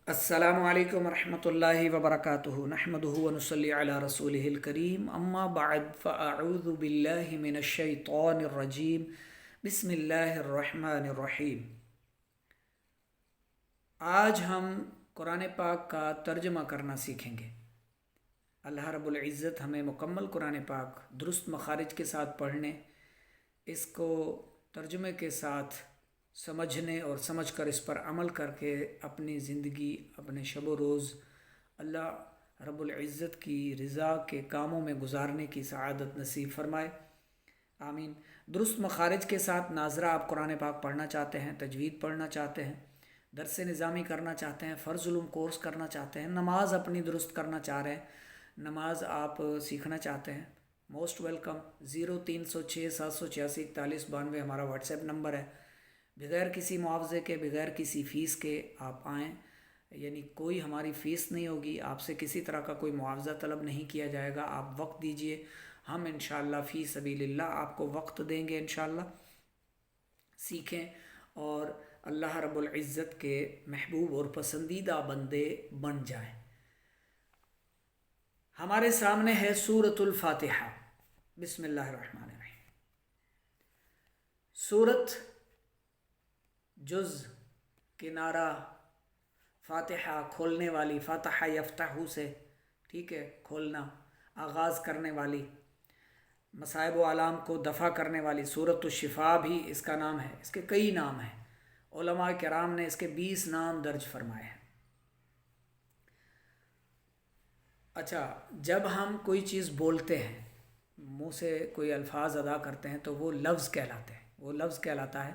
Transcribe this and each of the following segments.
السلام علیکم ورحمۃ اللہ وبرکاتہ نحمدہ ونصلی علی رسولہ الکریم اما بعد فاعوذ باللہ من الشیطان الرجیم بسم اللہ الرحمن الرحیم۔ آج ہم قرآن پاک کا ترجمہ کرنا سیکھیں گے۔ اللہ رب العزت ہمیں مکمل قرآن پاک درست مخارج کے ساتھ پڑھنے، اس کو ترجمے کے ساتھ سمجھنے اور سمجھ کر اس پر عمل کر کے اپنی زندگی، اپنے شب و روز اللہ رب العزت کی رضا کے کاموں میں گزارنے کی سعادت نصیب فرمائے، آمین۔ درست مخارج کے ساتھ ناظرہ آپ قرآن پاک پڑھنا چاہتے ہیں، تجوید پڑھنا چاہتے ہیں، درس نظامی کرنا چاہتے ہیں، فرض علوم کورس کرنا چاہتے ہیں، نماز اپنی درست کرنا چاہ رہے ہیں، نماز آپ سیکھنا چاہتے ہیں، موسٹ ویلکم۔ 0306 786 4192 ہمارا واٹس ایپ نمبر ہے۔ بغیر کسی معاوضے کے، بغیر کسی فیس کے آپ آئیں، یعنی کوئی ہماری فیس نہیں ہوگی، آپ سے کسی طرح کا کوئی معاوضہ طلب نہیں کیا جائے گا۔ آپ وقت دیجئے، ہم انشاءاللہ فی سبیل اللہ آپ کو وقت دیں گے، انشاءاللہ سیکھیں اور اللہ رب العزت کے محبوب اور پسندیدہ بندے بن جائیں۔ ہمارے سامنے ہے سورۃ الفاتحہ۔ بسم اللہ الرحمن الرحیم۔ سورت جز کنارہ فاتحہ کھولنے والی، فاتحہ یفتح سے، ٹھیک ہے، کھولنا، آغاز کرنے والی، مصائب و آلام کو دفع کرنے والی۔ سورۃ الشفاء بھی اس کا نام ہے، اس کے کئی نام ہیں، علماء کرام نے اس کے 20 نام درج فرمائے ہیں۔ اچھا، جب ہم کوئی چیز بولتے ہیں، منہ سے کوئی الفاظ ادا کرتے ہیں تو وہ لفظ کہلاتے ہیں، وہ لفظ کہلاتا ہے۔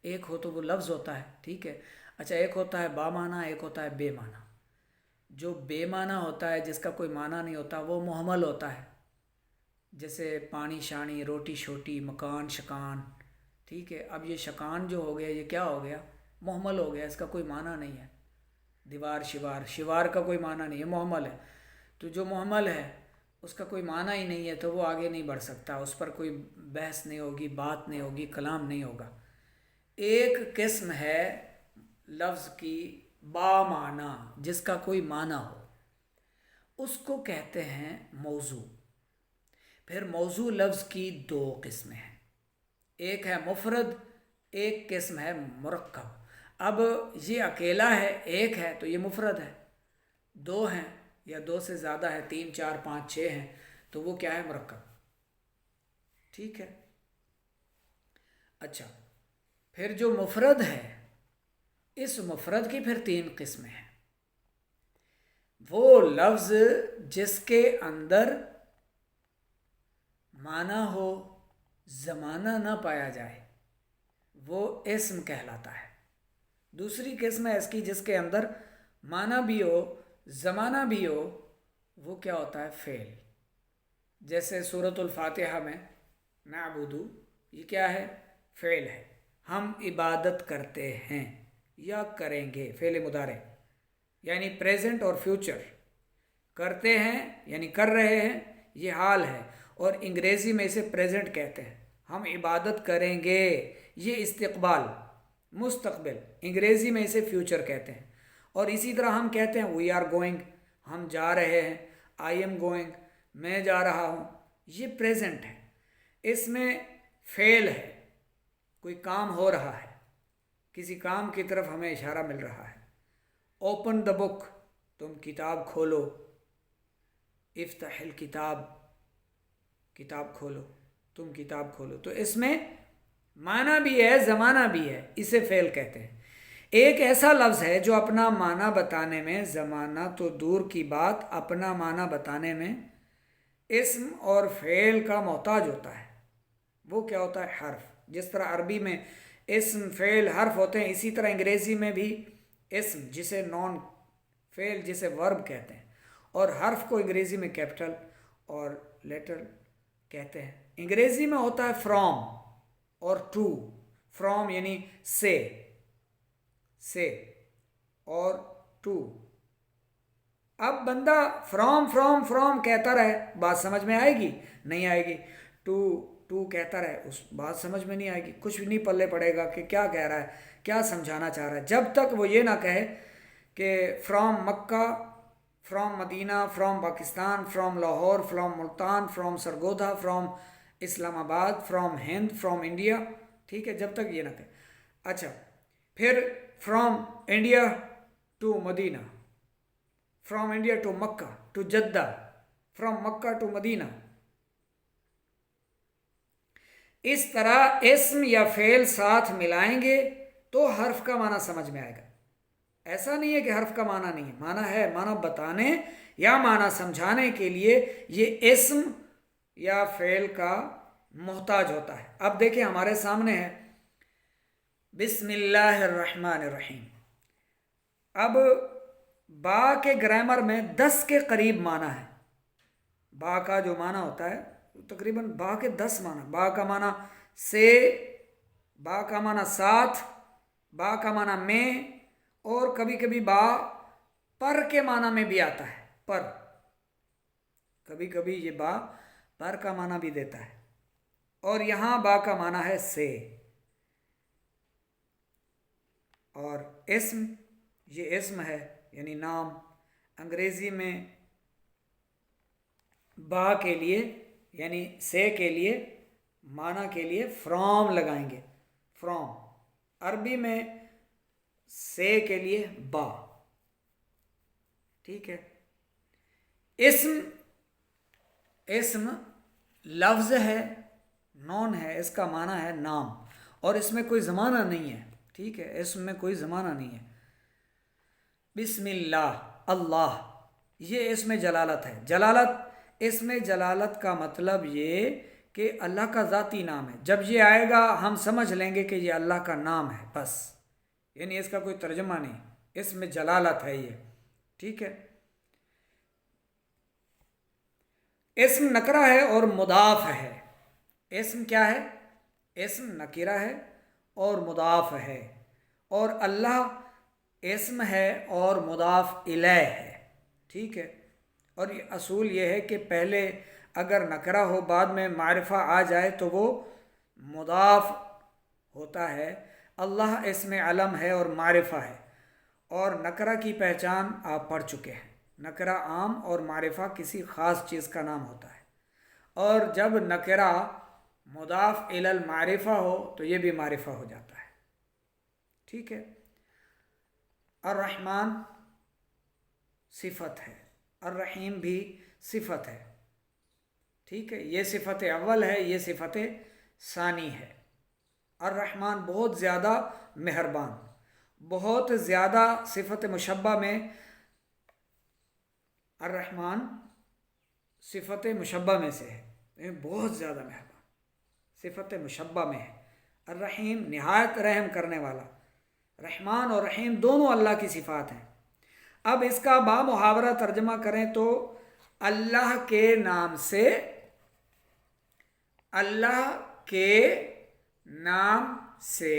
ایک ہو تو وہ لفظ ہوتا ہے، ٹھیک ہے۔ اچھا، ایک ہوتا ہے با معنی، ایک ہوتا ہے بے معنی۔ جو بے معنی ہوتا ہے، جس کا کوئی معنی نہیں ہوتا، وہ مہمل ہوتا ہے، جیسے پانی شانی، روٹی شوٹی، مکان شکان، ٹھیک ہے۔ اب یہ شکان جو ہو گیا، یہ کیا ہو گیا؟ مہمل ہو گیا، اس کا کوئی معنی نہیں ہے۔ دیوار شوار، شوار کا کوئی معنی نہیں ہے، مہمل ہے۔ تو جو مہمل ہے اس کا کوئی معنی ہی نہیں ہے تو وہ آگے نہیں بڑھ سکتا، اس پر کوئی بحث نہیں ہوگی، بات نہیں ہوگی، کلام نہیں ہوگا۔ ایک قسم ہے لفظ کی با معنی، جس کا کوئی معنی ہو، اس کو کہتے ہیں موضوع۔ پھر موضوع لفظ کی دو قسمیں ہیں، ایک ہے مفرد، ایک قسم ہے مرکب۔ اب یہ اکیلا ہے، ایک ہے تو یہ مفرد ہے، دو ہیں یا دو سے زیادہ ہے، 3 4 5 6 ہیں تو وہ کیا ہے؟ مرکب، ٹھیک ہے۔ اچھا، پھر جو مفرد ہے، اس مفرد کی پھر 3 قسمیں ہیں۔ وہ لفظ جس کے اندر معنی ہو، زمانہ نہ پایا جائے، وہ اسم کہلاتا ہے۔ دوسری قسم ہے اس کی جس کے اندر معنی بھی ہو، زمانہ بھی ہو، وہ کیا ہوتا ہے؟ فعل۔ جیسے سورۃ الفاتحہ میں نعبدو، یہ کیا ہے؟ فعل ہے، ہم عبادت کرتے ہیں یا کریں گے، فعل مضارع، یعنی پریزنٹ اور فیوچر۔ کرتے ہیں یعنی کر رہے ہیں، یہ حال ہے، اور انگریزی میں اسے پریزنٹ کہتے ہیں۔ ہم عبادت کریں گے، یہ استقبال، مستقبل، انگریزی میں اسے فیوچر کہتے ہیں۔ اور اسی طرح ہم کہتے ہیں وی آر گوئنگ، ہم جا رہے ہیں، آئی ایم گوئنگ، میں جا رہا ہوں، یہ پریزنٹ ہے، اس میں فعل ہے، کوئی کام ہو رہا ہے، کسی کام کی طرف ہمیں اشارہ مل رہا ہے۔ اوپن دا بک، تم کتاب کھولو، افتح الکتاب، کتاب کھولو، تم کتاب کھولو، تو اس میں معنی بھی ہے، زمانہ بھی ہے، اسے فعل کہتے ہیں۔ ایک ایسا لفظ ہے جو اپنا معنی بتانے میں، زمانہ تو دور کی بات، اپنا معنی بتانے میں اسم اور فعل کا محتاج ہوتا ہے، وہ کیا ہوتا ہے؟ حرف۔ جس طرح عربی میں اسم فعل حرف ہوتے ہیں، اسی طرح انگریزی میں بھی اسم جسے نون، فعل جسے ورب کہتے ہیں، اور حرف کو انگریزی میں کیپٹل اور لیٹر کہتے ہیں۔ انگریزی میں ہوتا ہے فرام اور ٹو، فرام یعنی سے اور ٹو۔ اب بندہ فرام فرام فرام کہتا رہے، بات سمجھ میں آئے گی؟ نہیں آئے گی۔ ٹو کہتا رہے، اس بات سمجھ میں نہیں آئے گی، کچھ بھی نہیں پلے پڑے گا کہ کیا کہہ رہا ہے، کیا سمجھانا چاہ رہا ہے، جب تک وہ یہ نہ کہے کہ from Mecca, from Medina, from Pakistan, from Lahore, from Multan, from Sargodha, from Islamabad, from Hind, from India, ٹھیک ہے، جب تک یہ نہ کہے. اچھا، پھر from India to Medina, from India to Mecca to Jeddah, from Mecca to Medina. اس طرح اسم یا فعل ساتھ ملائیں گے تو حرف کا معنی سمجھ میں آئے گا. ایسا نہیں ہے کہ حرف کا معنی نہیں ہے، معنی ہے. معنی بتانے یا معنی سمجھانے کے لیے یہ اسم یا فعل کا محتاج ہوتا ہے. اب دیکھیں ہمارے سامنے ہے بسم اللہ الرحمن الرحیم. اب با کے گرامر میں 10 کے قریب معنی ہے. با کا جو معنی ہوتا ہے تقریباً با کے 10 معنی. با کا معنی سے، با کا معنی ساتھ، با کا معنی میں، اور کبھی کبھی با پر کے معنی میں بھی آتا ہے. پر، کبھی کبھی یہ با پر کا معنی بھی دیتا ہے. اور یہاں با کا معنی ہے سے. اور اسم، یہ اسم ہے یعنی نام. انگریزی میں با کے لیے یعنی سے کے لیے معنی کے لیے فرام لگائیں گے، فرام. عربی میں سے کے لیے با. ٹھیک ہے. اسم لفظ ہے، نون ہے، اس کا معنی ہے نام، اور اس میں کوئی زمانہ نہیں ہے. ٹھیک ہے، اسم میں کوئی زمانہ نہیں ہے. بسم اللہ، اللہ، یہ اسم جلالت ہے. جلالت، اسم جلالت کا مطلب یہ کہ اللہ کا ذاتی نام ہے. جب یہ آئے گا ہم سمجھ لیں گے کہ یہ اللہ کا نام ہے بس، یعنی اس کا کوئی ترجمہ نہیں. اسم جلالت ہے یہ. ٹھیک ہے. اسم نکرہ ہے اور مضاف ہے. اسم کیا ہے؟ اسم نکرہ ہے اور مضاف ہے. اور اللہ اسم ہے اور مضاف الیہ ہے. ٹھیک ہے. اور یہ اصول یہ ہے کہ پہلے اگر نکرہ ہو بعد میں معرفہ آ جائے تو وہ مضاف ہوتا ہے. اللہ اسم علم ہے اور معرفہ ہے. اور نکرہ کی پہچان آپ پڑھ چکے ہیں. نکرہ عام اور معرفہ کسی خاص چیز کا نام ہوتا ہے. اور جب نکرہ مضاف الی المعرفہ ہو تو یہ بھی معرفہ ہو جاتا ہے. ٹھیک ہے. الرحمن صفت ہے، الرحیم بھی صفت ہے. ٹھیک ہے. یہ صفت اول ہے، یہ صفت ثانی ہے. الرحمن بہت زیادہ مہربان. بہت زیادہ صفت مشبہ میں الرحمن صفت مشبہ میں سے ہے، بہت زیادہ مہربان صفت مشبہ میں ہے. الرحیم نہایت رحم کرنے والا. رحمان اور رحیم دونوں اللہ کی صفات ہیں. اب اس کا با محاورہ ترجمہ کریں تو اللہ کے نام سے، اللہ کے نام سے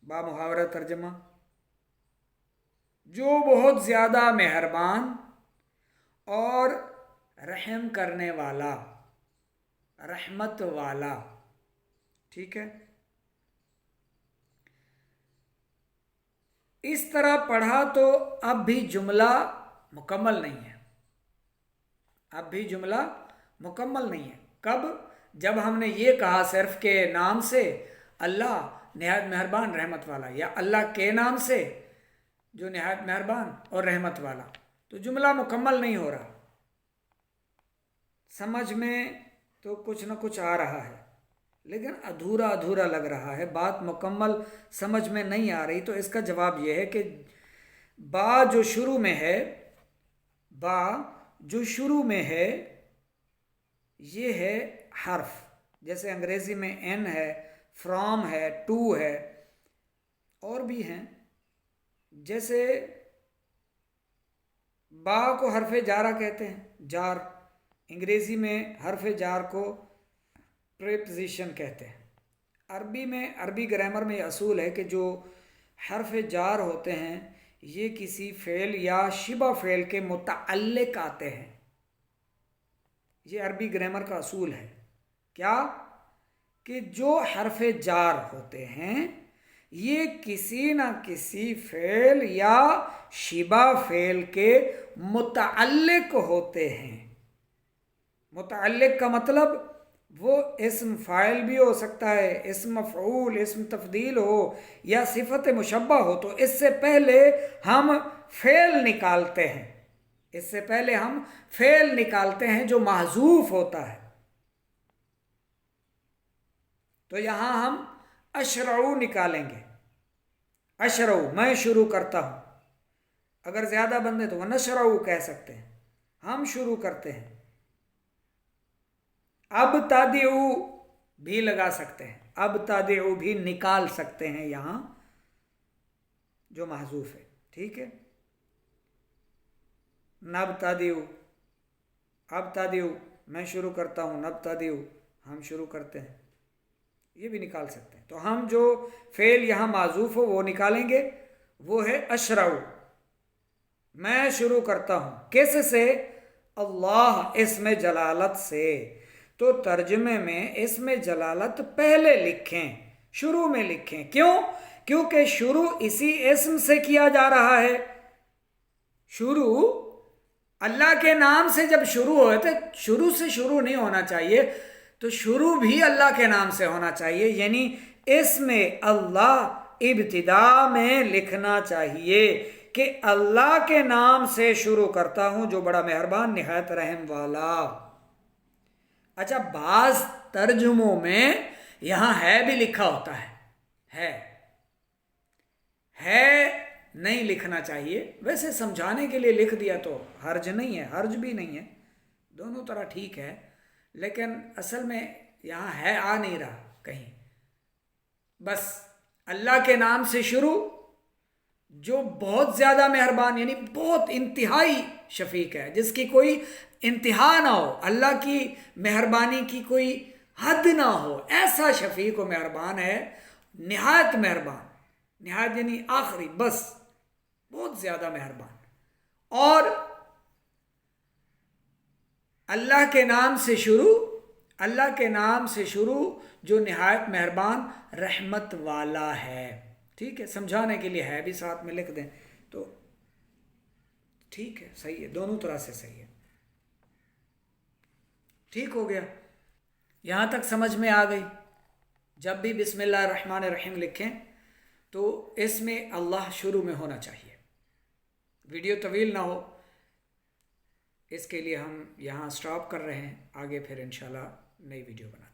با محاورہ ترجمہ، جو بہت زیادہ مہربان اور رحم کرنے والا، رحمت والا. ٹھیک ہے. اس طرح پڑھا تو اب بھی جملہ مکمل نہیں ہے. اب بھی جملہ مکمل نہیں ہے. کب؟ جب ہم نے یہ کہا صرف کہ نام سے اللہ نہایت مہربان رحمت والا، یا اللہ کے نام سے جو نہایت مہربان اور رحمت والا، تو جملہ مکمل نہیں ہو رہا. سمجھ میں تو کچھ نہ کچھ آ رہا ہے لیکن ادھورا ادھورا لگ رہا ہے، بات مکمل سمجھ میں نہیں آ رہی. تو اس کا جواب یہ ہے کہ با جو شروع میں ہے، با جو شروع میں ہے یہ ہے حرف. جیسے انگریزی میں این ہے، فرام ہے، ٹو ہے، اور بھی ہیں. جیسے با کو حرف جارہ کہتے ہیں، جار. انگریزی میں حرف جار کو پریپوزیشن کہتے ہیں. عربی میں، عربی گرامر میں یہ اصول ہے کہ جو حرف جار ہوتے ہیں یہ کسی فعل یا شبہ فعل کے متعلق آتے ہیں. یہ عربی گرامر کا اصول ہے. کیا؟ کہ جو حرف جار ہوتے ہیں یہ کسی نہ کسی فعل یا شبہ فعل کے متعلق ہوتے ہیں۔ متعلق کا مطلب وہ اسم فاعل بھی ہو سکتا ہے، اسم مفعول، اسم تفضیل ہو یا صفت مشبہ ہو، تو اس سے پہلے ہم فعل نکالتے ہیں، اس سے پہلے ہم فعل نکالتے ہیں جو محذوف ہوتا ہے۔ تو یہاں ہم اشرعو نکالیں گے، اشرعو میں شروع کرتا ہوں، اگر زیادہ بندے تو وہ نشرعو کہہ سکتے ہیں، ہم شروع کرتے ہیں۔ ابتدعو بھی لگا سکتے ہیں، ابتدعو بھی نکال سکتے ہیں یہاں جو محذوف ہے، ٹھیک ہے۔ نبتدعو، ابتدعو میں شروع کرتا ہوں، نبتدعو ہم شروع کرتے ہیں، یہ بھی نکال سکتے ہیں۔ تو ہم جو فعل یہاں معذوف ہو وہ نکالیں گے، وہ ہے اشرعو، میں شروع کرتا ہوں، کس سے؟ اللہ اسم جلالت سے۔ تو ترجمے میں اسم جلالت پہلے لکھیں، شروع میں لکھیں، کیوں؟ کیونکہ شروع اسی اسم سے کیا جا رہا ہے۔ شروع اللہ کے نام سے جب شروع ہوئے تھے، شروع سے شروع نہیں ہونا چاہیے، تو شروع بھی اللہ کے نام سے ہونا چاہیے، یعنی اسم اللہ ابتدا میں لکھنا چاہیے کہ اللہ کے نام سے شروع کرتا ہوں جو بڑا مہربان نہایت رحم والا۔ اچھا، بعض ترجموں میں یہاں ہے بھی لکھا ہوتا ہے نہیں لکھنا چاہیے، ویسے سمجھانے کے لیے لکھ دیا تو حرج نہیں ہے، حرج بھی نہیں ہے، دونوں طرح ٹھیک ہے، لیکن اصل میں یہاں ہے آ نہیں رہا کہیں، بس اللہ کے نام سے شروع جو بہت زیادہ مہربان، یعنی بہت انتہائی شفیق ہے، جس کی کوئی انتہا نہ ہو، اللہ کی مہربانی کی کوئی حد نہ ہو، ایسا شفیق و مہربان ہے، نہایت مہربان، نہایت یعنی آخری، بس بہت زیادہ مہربان۔ اور اللہ کے نام سے شروع، اللہ کے نام سے شروع جو نہایت مہربان رحمت والا ہے، ٹھیک ہے، سمجھانے کے لیے ہے بھی ساتھ میں لکھ دیں تو ٹھیک ہے، صحیح ہے، دونوں طرح سے صحیح ہے، ٹھیک ہو گیا، یہاں تک سمجھ میں آ گئی۔ جب بھی بسم اللہ الرحمن الرحیم لکھیں تو اس میں اللہ شروع میں ہونا چاہیے، ویڈیو طویل نہ ہو، اس کے لیے ہم یہاں سٹاپ کر رہے ہیں، آگے پھر انشاءاللہ نئی ویڈیو بناتے ہیں۔